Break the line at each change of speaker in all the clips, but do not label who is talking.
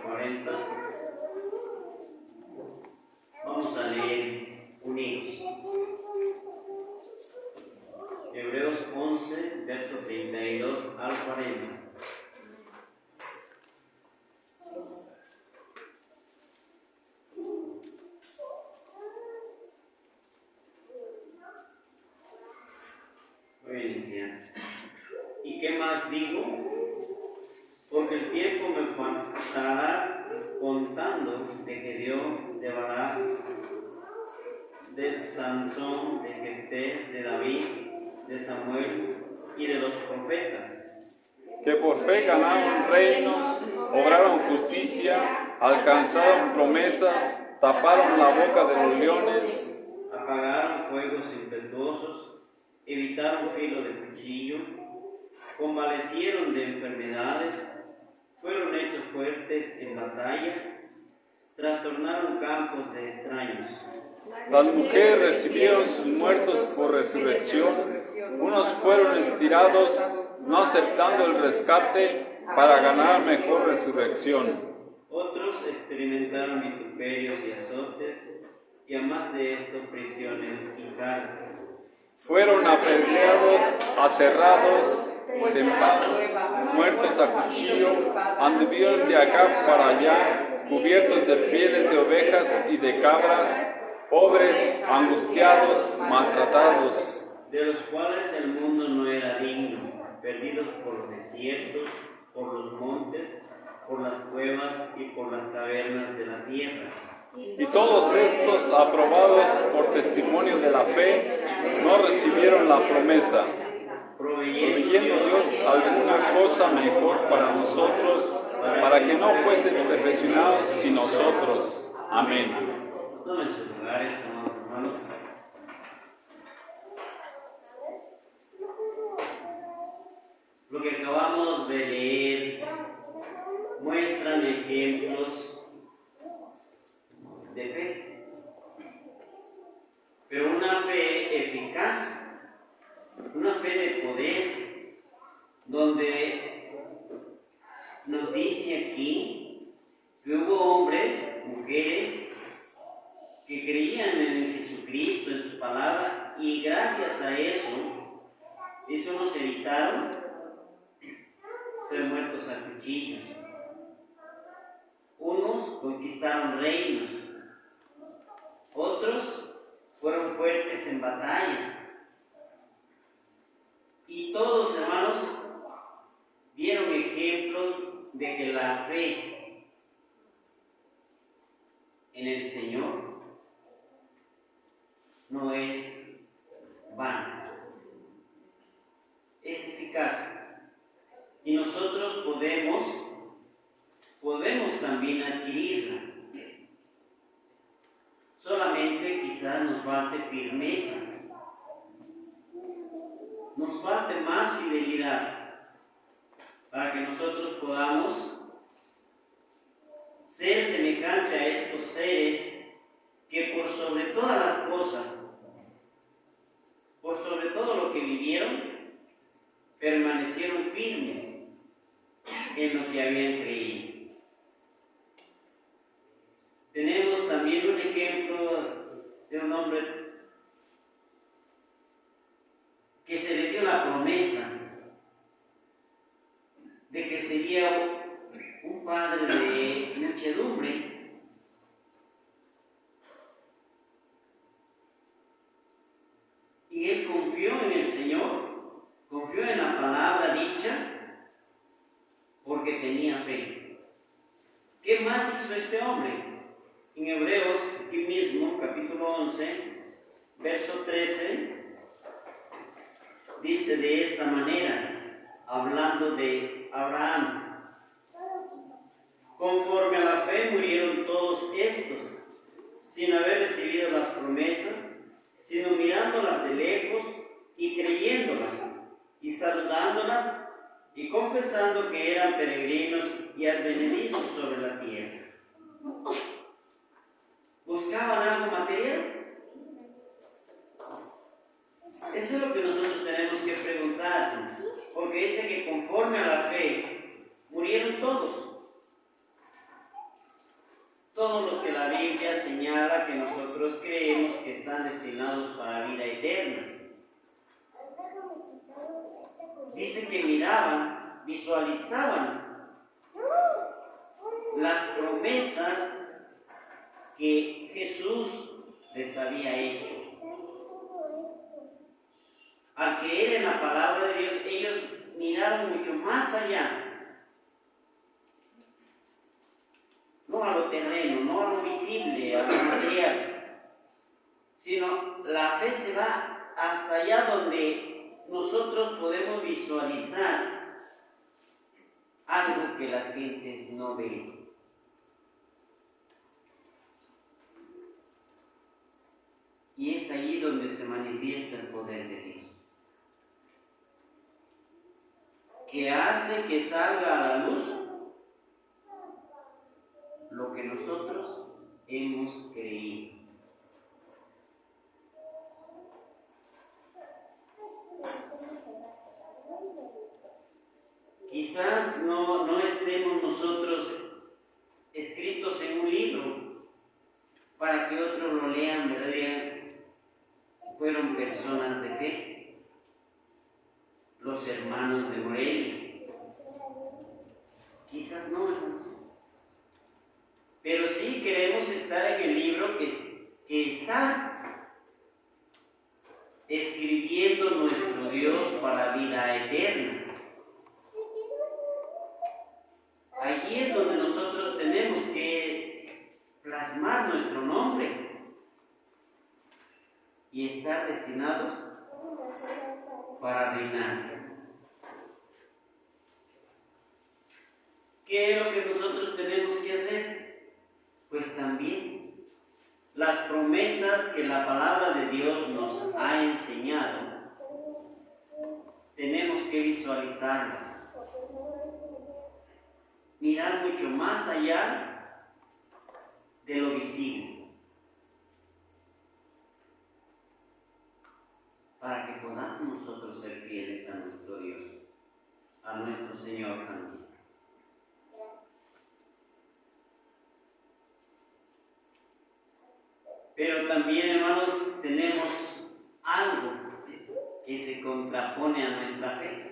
40. Vamos a leer unidos. Hebreos 11, verso 32 al 40. Voy a iniciar. ¿Y qué más digo? Porque el tiempo me faltará contando de Gedeón, de Barak, de Sansón, de Jefté, de David, de Samuel y de los profetas,
que por fe ganaron reinos, obraron justicia, alcanzaron promesas, taparon la boca de los leones,
apagaron fuegos impetuosos, evitaron filo de cuchillo, convalecieron de enfermedades, fueron hechos fuertes en batallas, trastornaron campos de extraños.
Las mujeres recibieron sus muertos por resurrección, unos fueron estirados, no aceptando el rescate para ganar mejor resurrección.
Otros experimentaron vituperios y azotes, y a más de esto prisiones y cárcel.
Fueron apedreados, aserrados, tentados, muertos a cuchillo, anduvieron de acá para allá, cubiertos de pieles de ovejas y de cabras, pobres, angustiados, maltratados,
de los cuales el mundo no era digno, perdidos por los desiertos, por los montes, por las cuevas y por las cavernas de la tierra.
Y todos estos, aprobados por testimonio de la fe, no recibieron la promesa, proveyendo Dios alguna cosa mejor para nosotros, para que no fuesen perfeccionados sin nosotros. Amén.
Tomen sus lugares, amados hermanos. Lo que acabamos de leer muestran ejemplos de fe, pero una fe eficaz, una fe de poder, donde nos dice aquí que hubo hombres, mujeres, que creían en Jesucristo, en su palabra, y gracias a eso nos evitaron ser muertos a cuchillos. Unos conquistaron reinos, otros fueron fuertes en batallas, y todos, hermanos, dieron ejemplos de que la fe en el Señor no es vana, es eficaz. Y nosotros podemos también adquirirla. Solamente quizás nos falte firmeza, nos falte más fidelidad para que nosotros podamos ser semejante a estos seres que por sobre todas las cosas, por sobre todo lo que vivieron, permanecieron firmes en lo que habían creído. Tenemos también un ejemplo de un hombre que se le dio la promesa de que sería un padre de muchedumbre, y él confió en el Señor, confió en la palabra dicha, porque tenía fe. ¿Qué más hizo este hombre? En Hebreos, aquí mismo, capítulo 11, verso 13, dice de esta manera, hablando de Abraham: conforme a la fe murieron todos estos, sin haber recibido las promesas, sino mirándolas de lejos y creyéndolas, y saludándolas, y confesando que eran peregrinos y advenedizos sobre la tierra. ¿Buscaban algo material? Eso es lo que nosotros tenemos que preguntarnos, porque dice que conforme a la fe murieron todos. todos los que la Biblia señala que nosotros creemos que están destinados para vida eterna. Dice que miraban, visualizaban las promesas que Jesús les había hecho. Al creer en la palabra de Dios, ellos miraron mucho más allá. No a lo terreno, no a lo visible, a lo material, sino la fe se va hasta allá donde nosotros podemos visualizar algo que las gentes no ven. Y es allí donde se manifiesta el poder de Dios, que hace que salga a la luz lo que nosotros hemos creído. Quizás no estemos nosotros escritos en un libro para que otros lo lean, ¿verdad? Fueron personas de fe, los hermanos de Morelia. Quizás no, hermanos. Pero sí queremos estar en el libro que está escribiendo nuestro Dios para vida eterna. Allí es donde nosotros tenemos que plasmar nuestro nombre y estar destinados para reinar. ¿Qué es lo que nosotros tenemos que hacer? Pues también las promesas que la palabra de Dios nos ha enseñado, tenemos que visualizarlas. Mirar mucho más allá de lo visible, para que podamos nosotros ser fieles a nuestro Dios, a nuestro Señor también. Pero también, hermanos, tenemos algo que se contrapone a nuestra fe,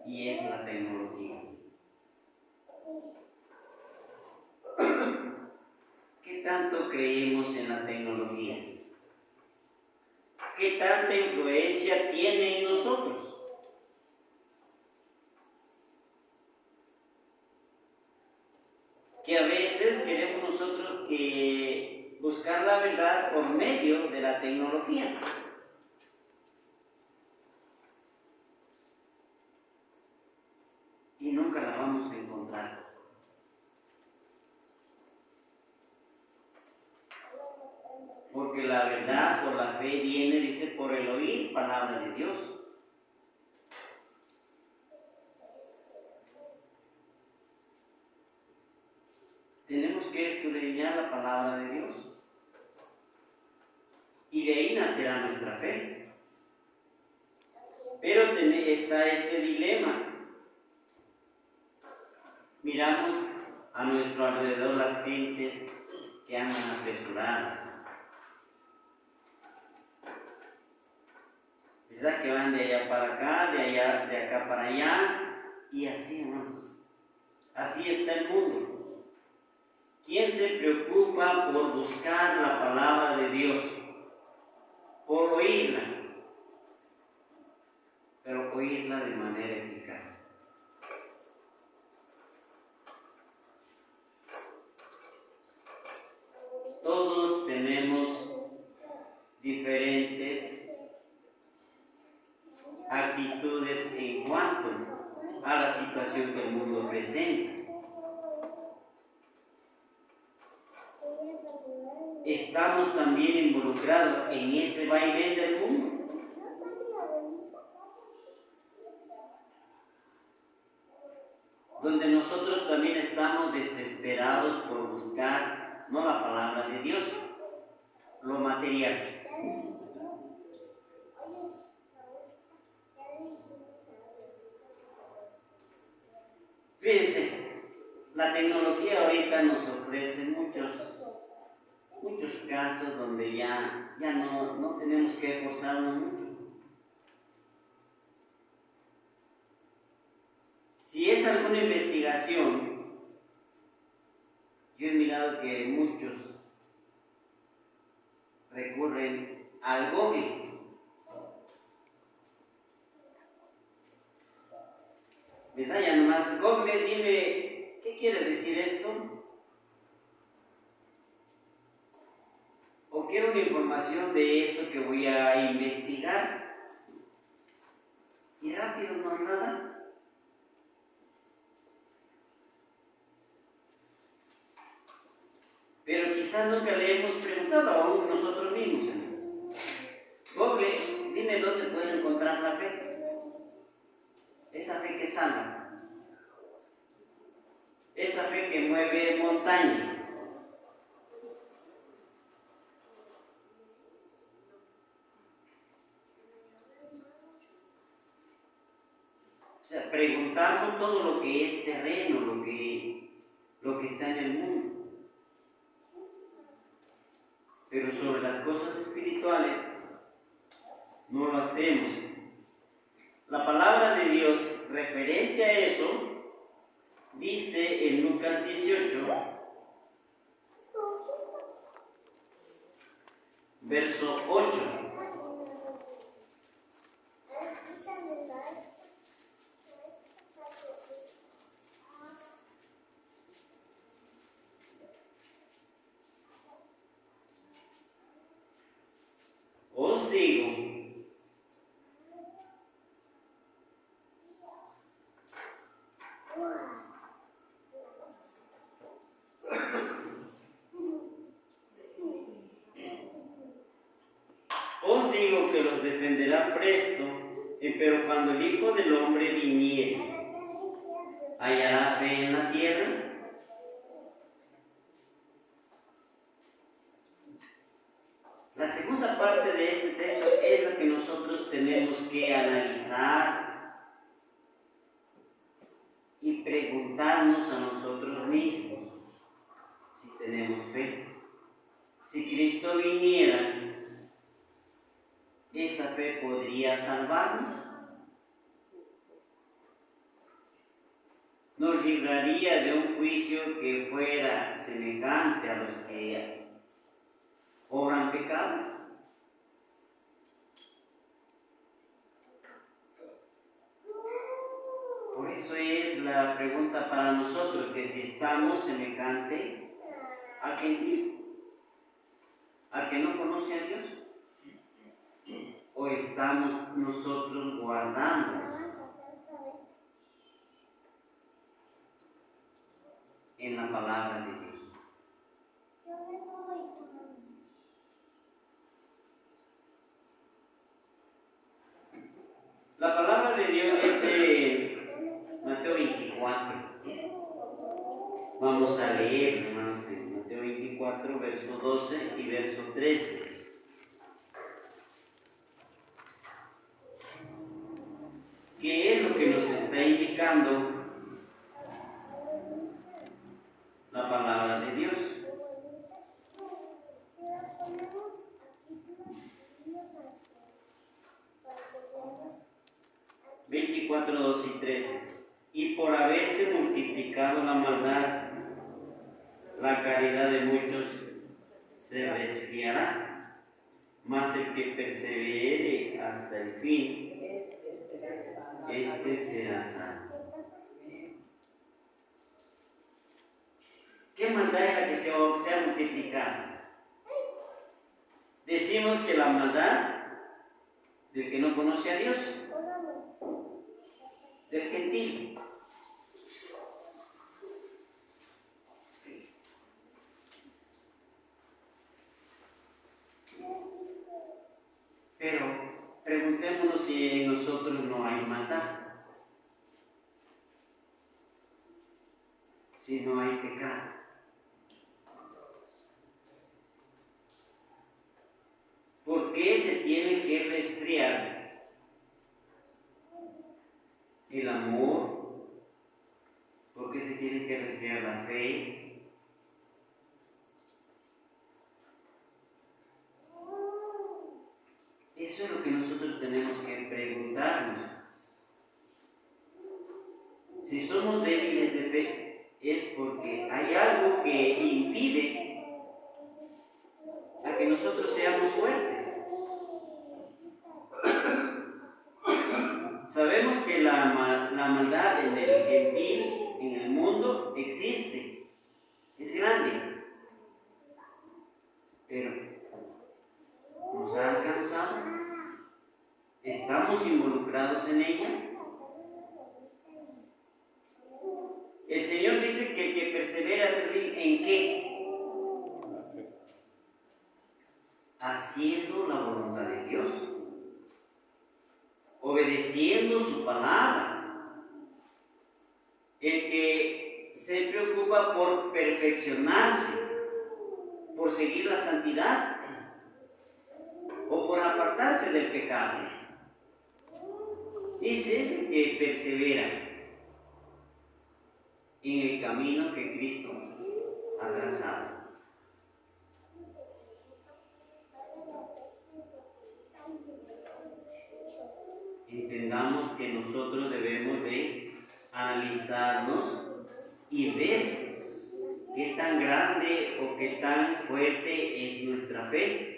y es la tecnología. ¿Qué tanto creemos en la tecnología? ¿Qué tanta influencia tiene en nosotros? Que a veces queremos nosotros buscar la verdad por medio de la tecnología. Y nunca la vamos a encontrar. Porque la verdad por la fe viene, dice, por el oír palabra de Dios. Tenemos que escudriñar la palabra de Dios. Y de ahí nacerá nuestra fe. Pero está este dilema. Miramos a nuestro alrededor las gentes que andan apresuradas, ¿verdad? Que van de allá para acá, de acá para allá, y así, hermanos. Así está el mundo. ¿Quién se preocupa por buscar la palabra de Dios? Por oírla, pero oírla de manera eficaz. Todos tenemos diferentes actitudes en cuanto a la situación que el mundo presenta. Estamos también involucrados en ese vaivén del mundo. Donde nosotros también estamos desesperados por buscar no la palabra de Dios, lo material. Fíjense, La tecnología ahorita nos ofrece muchos casos donde ya no tenemos que esforzarnos mucho. Si es alguna investigación, yo he mirado que muchos recurren al Google. ¿Verdad? Ya nomás, Google, dime, ¿qué quiere decir esto? O quiero una información de esto que voy a investigar. Y rápido nos la da. Pero quizás nunca le hemos preguntado aún nosotros mismos. Google, dime dónde puedo encontrar la fe. Esa fe que sana. Esa fe que mueve montañas. O sea, preguntarnos todo lo que es terreno, lo que está en el mundo. Pero sobre las cosas espirituales no lo hacemos. La palabra de Dios referente a eso dice en Lucas 18, verso 8. Os digo, que los defenderá presto, pero cuando el Hijo del Hombre viniere, ¿hallará fe en la tierra? La segunda parte de este texto es lo que nosotros tenemos que analizar y preguntarnos a nosotros mismos si tenemos fe. Si Cristo viniera, ¿esa fe podría salvarnos? ¿Nos libraría de un juicio que fuera semejante a los que obran pecado? Por eso es la pregunta para nosotros, que si estamos semejante al gentil, al que no conoce a Dios, o estamos nosotros guardándonos en la palabra de Dios. La palabra de Dios dice Mateo 24. Vamos a leer, hermanos, en Mateo 24, verso 12 y verso 13. ¿Qué es lo que nos está indicando la palabra de Dios? ...24, 12 y 13... y por haberse multiplicado la maldad, la caridad de muchos se resfriará, mas el que persevere hasta el fin, este será salvo. ¿Qué maldad es la que se ha multiplicado? Decimos que la maldad del que no conoce a Dios, del gentil. Pero preguntémonos si en nosotros no hay maldad, si no hay pecado. ¿Por qué se tiene que resfriar el amor? ¿Por qué se tiene que resfriar la la fe eso es lo que nosotros tenemos que preguntarnos. Si somos débiles de fe, es porque hay algo que impide a que nosotros seamos fuertes. Sabemos que la maldad en el gentil, en el mundo, existe, es grande, pero nos ha alcanzado, estamos involucrados en ella. El Señor dice que el que persevera ¿en qué? Haciendo la voluntad de Dios, obedeciendo su palabra. El que se preocupa por perfeccionarse, por seguir la santidad o por apartarse del pecado, ese es el que persevera en el camino que Cristo ha trazado. Entendamos que nosotros debemos de analizarnos y ver qué tan grande o qué tan fuerte es nuestra fe.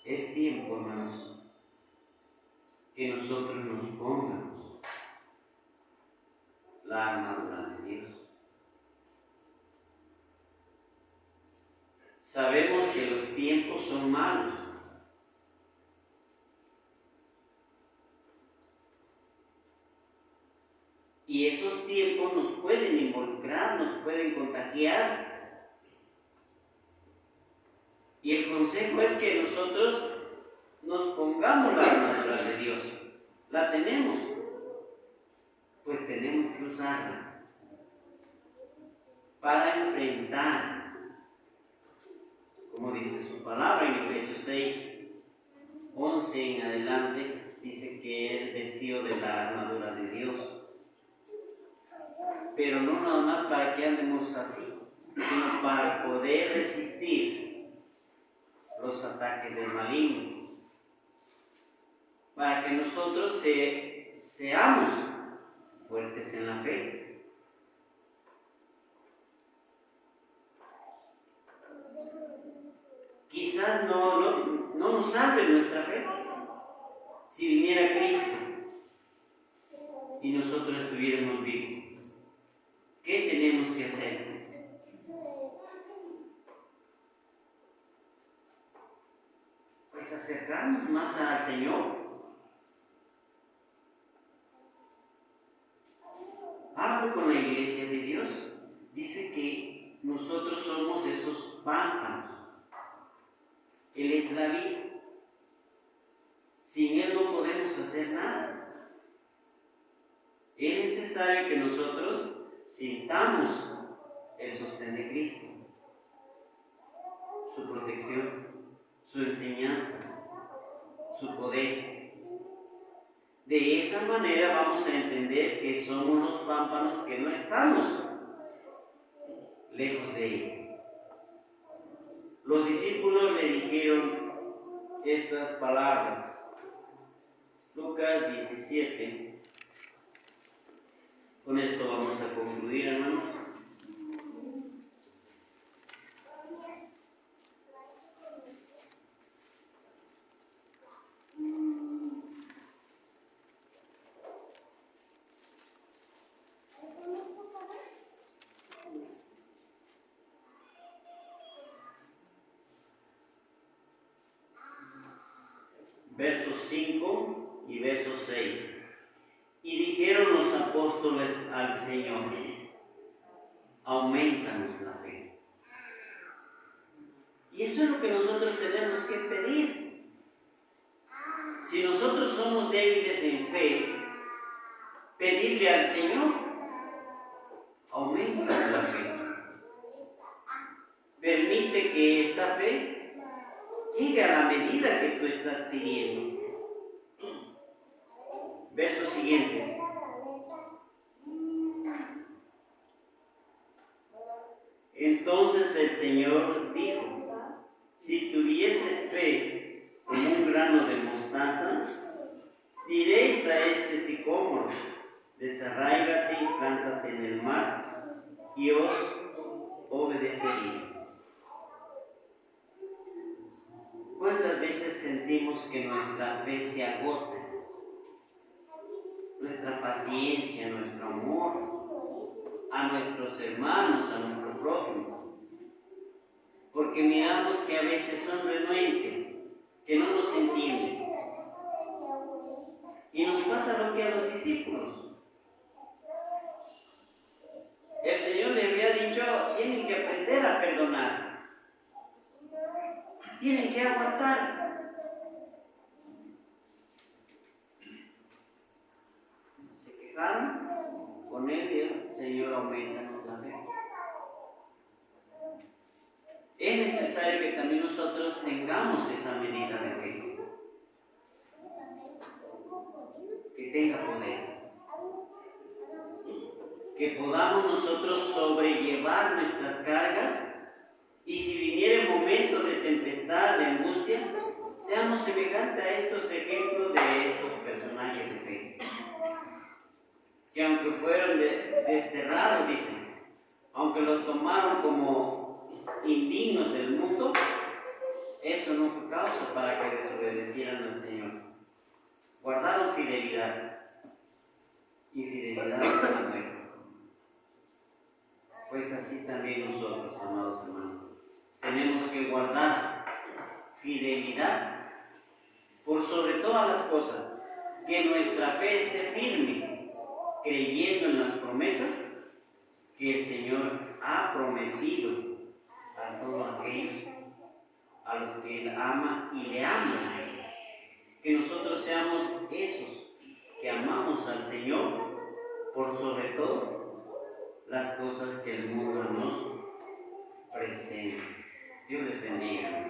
Es tiempo, hermanos, que nosotros nos pongamos la armadura de Dios. Sabemos que los tiempos son malos. Y esos tiempos nos pueden involucrar, nos pueden contagiar. Y el consejo es que nosotros nos pongamos la armadura de Dios. La tenemos, pues tenemos que usarla para enfrentar, como dice su palabra en Efesios 6, 11 en adelante, dice que es vestido de la armadura de Dios. Pero no nada más para que andemos así, sino para poder resistir los ataques del maligno, para que nosotros seamos fuertes en la fe. Quizás no nos salve nuestra fe si viniera Cristo y nosotros estuviéramos vivos. ¿Qué tenemos que hacer? Pues acercarnos más al Señor. Hablo con la iglesia de Dios. Dice que nosotros somos esos pámpanos. Él es la vida. Sin Él no podemos hacer nada. Es necesario que nosotros sintamos el sostén de Cristo, su protección, su enseñanza, su poder. De esa manera vamos a entender que somos los pámpanos, que no estamos lejos de Él. Los discípulos le dijeron estas palabras. Lucas 17. Con esto vamos a concluir, hermanos. Versos 5 y versos 6. Y dijeron los apóstoles al Señor: aumentanos la fe. Y eso es lo que nosotros tenemos que pedir. Si nosotros somos débiles en fe, pedirle al Señor: aumentanos la fe. Permite que esta fe llegue a la medida que tú estás pidiendo. Verso siguiente. Entonces el Señor dijo, si tuvieses fe como un grano de mostaza, diréis a este sicómoro, desarráigate y plántate en el mar, y os obedecería. ¿Cuántas veces sentimos que nuestra fe se agota? Nuestra paciencia, nuestro amor a nuestros hermanos, a nuestro prójimo. Porque miramos que a veces son renuentes, que no nos entienden. Y nos pasa lo que a los discípulos. El Señor le había dicho, tienen que aprender a perdonar. Tienen que aguantar. Se quejaron con él y el Señor aumenta la fe. Es necesario que también nosotros tengamos esa medida de fe. Que tenga poder. Que podamos nosotros sobrellevar nuestras cargas y si viniera el momento de tempestad, de angustia, seamos semejantes a estos ejemplos de estos personajes de fe. Que aunque fueron desterrados, dicen, aunque los tomaron como indignos del mundo, eso no fue causa para que desobedecieran al Señor. Guardaron fidelidad y fidelidad es la muerte. Pues así también nosotros, amados hermanos, tenemos que guardar fidelidad por sobre todas las cosas, que nuestra fe esté firme, creyendo en las promesas que el Señor ha prometido a todos aquellos a los que Él ama y le aman a Él. Que nosotros seamos esos que amamos al Señor por sobre todo las cosas que el mundo nos presenta. Dios les bendiga.